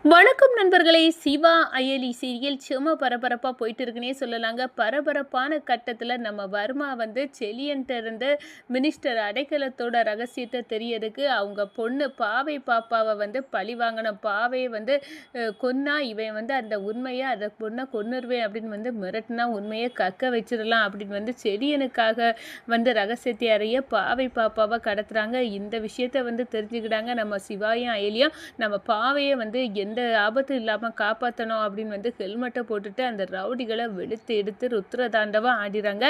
வணக்கம் நண்பர்களே! சிவா, அயலி சீரியல் செம பரபரப்பா போயிட்டு இருக்குன்னே சொல்லலாங்க. பரபரப்பான கட்டத்தில நம்ம வர்மா வந்து செலியன்ட்ட இருந்து மினிஸ்டர் அடைக்கலத்தோட ரகசியத்த தெரியறதுக்கு அவங்க பொண்ணு பாவை பாப்பாவ வந்து பழி வாங்கணும். பாவைய வந்து கொன்னா இவன் வந்து அந்த உண்மைய அந்த பொண்ண கொன்னுருவேன் அப்படின்னு வந்து மிரட்டுனா உண்மைய கக்க வச்சிடலாம் அப்படின்னு வந்து செலியனுக்காக வந்து ரகசியத்தை அறிய பாவை பாப்பாவ கடத்துறாங்க. இந்த விஷயத்த வந்து தெரிஞ்சுக்கிட்டாங்க நம்ம சிவாயும், அயலியும். நம்ம பாவைய வந்து எந்த ஆபத்தும் இல்லாமல் காப்பாற்றணும் அப்படின்னு வந்து ஹெல்மெட்டை போட்டுட்டு அந்த ரவுடிகளை வெளுத்து எடுத்து ருத்ர தாண்டவம் ஆடிறாங்க.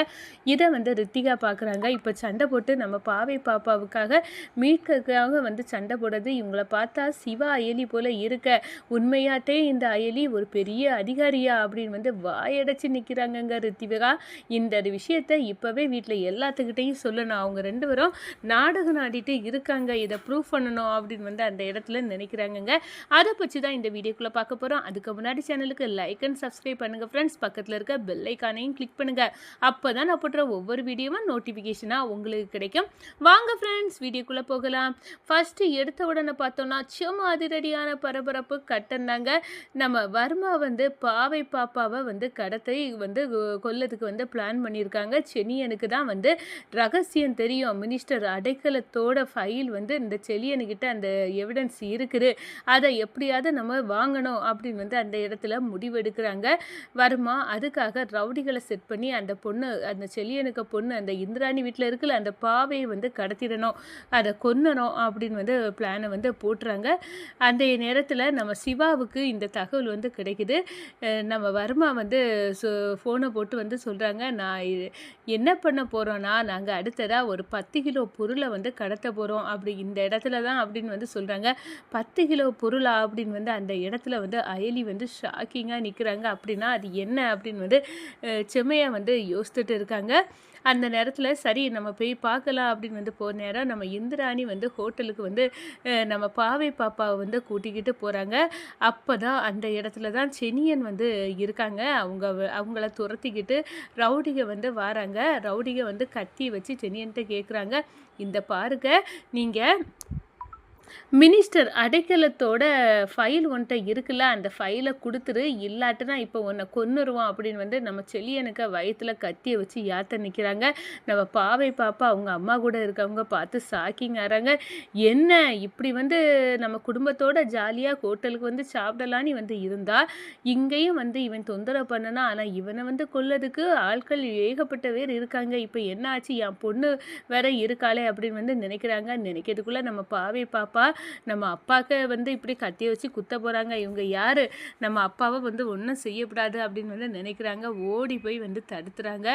இதை வந்து ரித்திகா பார்க்குறாங்க. இப்போ சண்டை போட்டு நம்ம பாவை பாப்பாவுக்காக மீட்கிறதுக்காக வந்து சண்டை போடுறது இவங்கள பார்த்தா சிவா அயலி போல இருக்க, உண்மையாட்டே இந்த அயலி ஒரு பெரிய அதிகாரியா அப்படின்னு வந்து வாயடைச்சு நிற்கிறாங்கங்க ரித்திகா. இந்த விஷயத்தை இப்போவே வீட்டில் எல்லாத்துக்கிட்டையும் சொல்லணும். அவங்க ரெண்டு பேரும் நாடகம் ஆடிட்டு இருக்காங்க, இதை ப்ரூவ் பண்ணணும் அப்படின்னு வந்து அந்த இடத்துல நினைக்கிறாங்கங்க. அதை பற்றி தான் இந்த வீடியோக்குள்ளே பார்க்க போகிறோம். அதுக்கு முன்னாடி சேனலுக்கு லைக் அண்ட் சப்ஸ்கிரைப் பண்ணுங்கள் ஃப்ரெண்ட்ஸ். பக்கத்தில் இருக்க பெல் ஐக்கானையும் கிளிக் பண்ணுங்கள். அப்போ தான் நான் போடுற ஒவ்வொரு வீடியோவும் நோட்டிஃபிகேஷனாக உங்களுக்கு கிடைக்கும். வாங்க ஃப்ரெண்ட்ஸ், வீடியோக்குள்ளே போகலாம். ஃபஸ்ட்டு எடுத்த உடனே பார்த்தோன்னா சும்மா அதிரடியான பரபரப்பு கட்டந்தாங்க. நம்ம வர்மா வந்து பாவை பாப்பாவை வந்து கடத்தை வந்து கொல்லத்துக்கு வந்து பிளான் பண்ணியிருக்காங்க. செனியனுக்கு தான் வந்து ரகசியம் தெரியும். மினிஸ்டர் அடைக்கலத்தோட ஃபைல் வந்து இந்த செலியனுக்கிட்ட அந்த எவிடன்ஸ் இருக்குது, அதை எப்படியாவது நம்ம வாங்கணும் அப்படின்னு வந்து அந்த இடத்துல முடிவெடுக்கிறாங்க வர்மா. அதுக்காக ரவுடிகளை செட் பண்ணி அந்த பொண்ணு, அந்த செலியனுக்கு பொண்ணு அந்த இந்திராணி வீட்டில் இருக்குல்ல, அந்த பாவையை வந்து கடத்திடணும், அதை கொன்னணும் அப்படின்னு வந்து பிளானை வந்து போட்டுறாங்க. அந்த நேரத்தில் நம்ம சிவாவுக்கு இந்த தகவல் வந்து கிடைக்குது. நம்ம வர்மா வந்து ஃபோனை போட்டு வந்து சொல்கிறாங்க, நான் என்ன பண்ண போகிறோன்னா நாங்கள் அடுத்ததாக ஒரு 10 கிலோ பொருளை வந்து கடத்த போகிறோம் அப்படி இந்த இடத்துல தான் அப்படின்னு வந்து சொல்கிறாங்க. 10 கிலோ பொருளா அப்படின்னு வந்து அந்த இடத்துல வந்து அயலி வந்து ஷாக்கிங்காக நிற்கிறாங்க. அப்படின்னா அது என்ன அப்படின்னு வந்து செம்மையாக வந்து யோசித்துட்டு இருக்காங்க. அந்த நேரத்தில் சரி நம்ம போய் பார்க்கலாம் அப்படின்னு வந்து போகிற நேரம் நம்ம இந்திராணி வந்து ஹோட்டலுக்கு வந்து நம்ம பாவை பாப்பாவை வந்து கூட்டிக்கிட்டு போகிறாங்க. அப்போ தான் அந்த இடத்துல தான் செனியன் வந்து இருக்காங்க. அவங்கள துரத்திக்கிட்டு ரவுடிக வந்து வராங்க. ரவுடிக வந்து கத்தி வச்சு செனியன்ட்ட கேட்குறாங்க, இந்த பாருங்க, நீங்கள் மினிஸ்டர் அடைக்கலத்தோட ஃபைல் உன்ட்ட இருக்குல்ல, அந்த ஃபைலை கொடுத்துரு, இல்லாட்டினா இப்போ உன்னை கொன்னுருவான் அப்படின்னு வந்து நம்ம செலியனுக்கு வயிற்றுல கத்தியை வச்சு யாத்த நிற்கிறாங்க. நம்ம பாவை பாப்பா அவங்க அம்மா கூட இருக்கவங்க பார்த்து ஷாக்கிங் ஆகிறாங்க. என்ன இப்படி வந்து நம்ம குடும்பத்தோட ஜாலியாக ஹோட்டலுக்கு வந்து சாப்பிடலான்னு வந்து இருந்தா, இங்கேயும் வந்து இவன் தொந்தரவு பண்ணனா, ஆனால் இவனை வந்து கொல்லதுக்கு ஆட்கள் ஏகப்பட்ட பேர் இருக்காங்க. இப்போ என்ன ஆச்சு, என் பொண்ணு வேற இருக்காளே அப்படின்னு வந்து நினைக்கிறாங்க. நினைக்கிறதுக்குள்ளே நம்ம பாவை பாப்பா நம்ம அப்பாவுக்கு வந்து இப்படி கத்தியை வச்சு குத்த போகிறாங்க. இவங்க யார், நம்ம அப்பாவை வந்து ஒன்றும் செய்யக்கூடாது அப்படின்னு வந்து நினைக்கிறாங்க. ஓடி போய் வந்து தடுத்துறாங்க.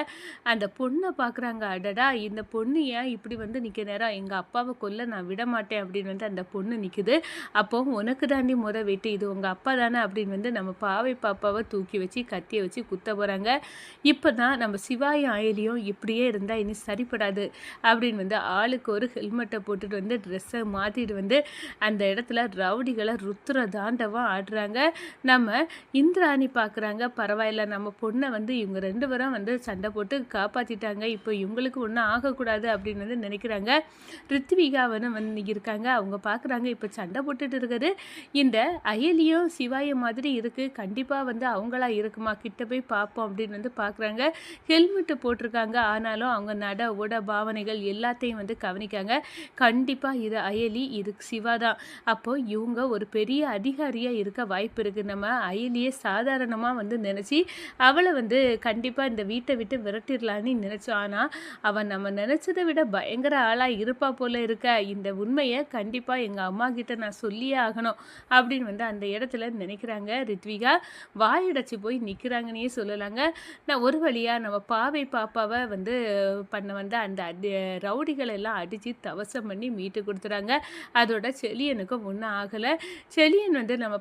அந்த பொண்ணை பார்க்குறாங்க. அடடா, இந்த பொண்ணு ஏன் இப்படி வந்து நிற்க நேரம், எங்கள் அப்பாவை கொல்ல நான் விட மாட்டேன் அப்படின்னு வந்து அந்த பொண்ணு நிற்குது. அப்போ உனக்கு தாண்டி வெட்டு, இது உங்கள் அப்பா தானே அப்படின்னு வந்து நம்ம பாவை பாப்பாவை தூக்கி வச்சு கத்தியை வச்சு குத்த போகிறாங்க. இப்போ தான் நம்ம சிவாயும் அயலியும் இப்படியே இருந்தால் இனி சரிப்படாது அப்படின்னு வந்து ஆளுக்கு ஒரு ஹெல்மெட்டை போட்டுட்டு வந்து ட்ரெஸ்ஸை மாற்றிட்டு வந்து அந்த இடத்துல ரவுடிகளை ருத்ர தாண்டவம் ஆடுறாங்க. நம்ம இந்திராணி பார்க்குறாங்க, பரவாயில்ல நம்ம பொண்ணை வந்து இவங்க ரெண்டு பேரும் வந்து சண்டை போட்டு காப்பாற்றிட்டாங்க, இப்போ இவங்களுக்கு ஒன்றும் ஆகக்கூடாது அப்படின்னு வந்து நினைக்கிறாங்க. ரித்விகாவனு வந்து இருக்காங்க, அவங்க பார்க்குறாங்க இப்போ சண்டை போட்டுட்டு இருக்குது இந்த அயலியும் சிவாயும் மாதிரி இருக்குது, கண்டிப்பாக வந்து அவங்களா இருக்குமா, கிட்ட போய் பார்ப்போம் அப்படின்னு வந்து பார்க்குறாங்க. ஹெல்மெட்டு போட்டிருக்காங்க, ஆனாலும் அவங்க நட உட பாவனைகள் எல்லாத்தையும் வந்து கவனிக்காங்க. கண்டிப்பாக இது அயலி, இது சிவா தான். அப்போது இவங்க ஒரு பெரிய அதிகாரியாக இருக்க வாய்ப்பு இருக்குது. நம்ம அயலியே சாதாரணமாக வந்து நினச்சி அவளை வந்து கண்டிப்பாக இந்த வீட்டை விட்டு விரட்டிடலான்னு நினச்சோம். ஆனால் அவன் நம்ம நினச்சதை விட பயங்கர ஆளாக இருப்பா போல இருக்க, இந்த உண்மையை கண்டிப்பாக எங்கள் அம்மா கிட்ட நான் சொல்லியே ஆகணும் அப்படின்னு வந்து அந்த இடத்துல நினைக்கிறாங்க. ரித்விகா வாயடைச்சு போய் நிற்கிறாங்கன்னே சொல்லலாங்க. நான் ஒரு வழியாக நம்ம பாவை பாப்பாவை வந்து பண்ண வந்து அந்த ரவுடிகள் எல்லாம் அடித்து தவசம் பண்ணி மீட்டு கொடுத்துறாங்க. அதோட செலியனுக்கும் ஒன்றும் ஆகலை. செலியன் வந்து நம்ம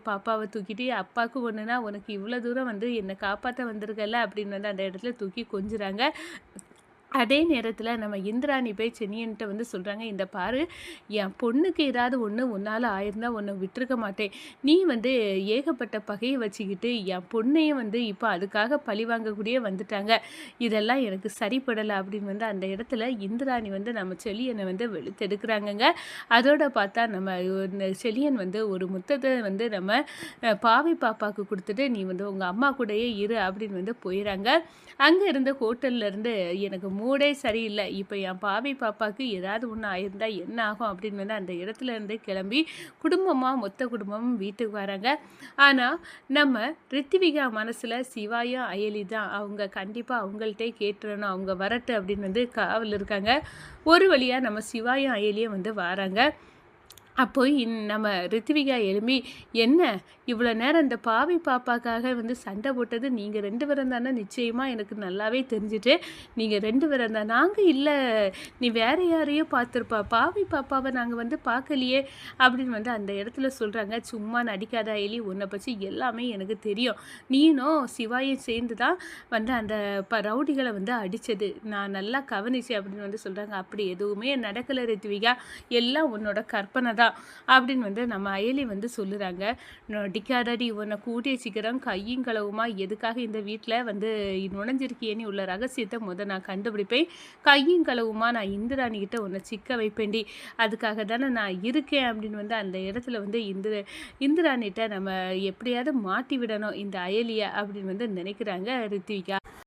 பாப்பாவை தூக்கிட்டு, அப்பாவுக்கு ஒன்றுனா உனக்கு இவ்வளோ தூரம் வந்து என்னை காப்பாற்ற வந்திருக்கல அப்படின்னு வந்து அந்த இடத்துல தூக்கி கொஞ்சுறாங்க. அதே நேரத்தில நம்ம இந்திராணி போய் செனியன்ட்ட வந்து சொல்றாங்க, "இந்த பாரு, என் பொண்ணுக்கு ஏதாவது ஒண்ணு உன்னால ஆயிருந்தா உன்ன விட்டுருக்க மாட்டேன். நீ வந்து ஏகப்பட்ட பகைய வச்சுக்கிட்டு என் பொண்ணையும் வந்து இப்ப அதுக்காக பழிவாங்கக்கூடிய வந்துட்டாங்க. இதெல்லாம் எனக்கு சரிப்படல." அப்படின்னு வந்து அந்த இடத்துல இந்திராணி வந்து நம்ம செலியன வந்து வெளுத்தெடுக்குறாங்கங்க. அதோட பார்த்தா நம்ம இந்த செலியன் வந்து ஒரு முத்தத்த வந்து நம்ம பாவி பாப்பாக்கு குடுத்துட்டு, "நீ வந்து உங்க அம்மா கூடயே இரு" அப்படின்னு வந்து போயிறாங்க. அங்க இருந்த ஹோட்டல்ல இருந்து எனக்கு மூடே சரியில்ல. இப்ப என் பாவி பாப்பாக்கு ஏதாவது ஒண்ணு ஆயிருந்தா என்ன ஆகும்? அப்படின்னு வந்து அந்த இடத்துல இருந்து கிளம்பி குடும்பமா மொத்த குடும்பமும் வீட்டுக்கு வராங்க. ஆனா, நம்ம ரித்விகா மனசுல சிவாயும், அயலி தான். அவங்க கண்டிப்பா அவங்கள்ட்டயே கேட்டுறணும். அவங்க வரட்டும் அப்படின்னு வந்து காவல் இருக்காங்க. ஒரு வழியா நம்ம சிவாயும், அயலியும் வந்து வாராங்க. அப்போ நம்ம ரித்விகா எழும்பி, "என்ன இவ்வளோ நேரம் இந்த பாவி பாப்பாக்காக வந்து சண்டை போட்டது நீங்க 2 பேரும் தானே நிச்சயமா எனக்கு நல்லாவே தெரிஞ்சுட்டு. நீங்க 2 பேரும் தான். நாங்க இல்ல, நீ வேற யாரையோ பார்த்துருப்பா. பாவி பாப்பாவ நாங்க வந்து பார்க்கலையே!" அப்படின்னு வந்து அந்த இடத்துல சொல்றாங்க. "சும்மா நடிக்காத அயலி. உன்ன பத்தி எல்லாமே எனக்கு தெரியும். நீனும் சிவாயும் சேர்ந்து தான் வந்து அந்த ரவுடிகள வந்து அடிச்சது. நான் நல்லா கவனிச்சேன்." அப்படின்னு வந்து சொல்றாங்க. "அப்படி எதுவுமே நடக்கல ரித்விகா. எல்லாம் உன்னோட கற்பனை தான்." அப்படின்னு வந்து நம்ம அயலி வந்து சொல்லுறாங்க. "நடிக்காதடி, உன்னை கூடிய சீக்கிரம் கையும் களவுமா எதுக்காக இந்த வீட்ல வந்து நுழைஞ்சிருக்கியேன்னு உள்ள ரகசியத்தை நான் கண்டுபிடிப்பேன். கையும் களவுமா நான் இந்திராணி கிட்ட உன்னை சிக்க வைப்பேன்டி. அதுக்காக தானே நான் இருக்கேன்." அப்படின்னு வந்து அந்த இடத்துல வந்து இந்திராணிட்ட நம்ம எப்படியாவது மாட்டி விடணும் இந்த அயலிய அப்படின்னு வந்து நினைக்கிறாங்க ரித்விகா.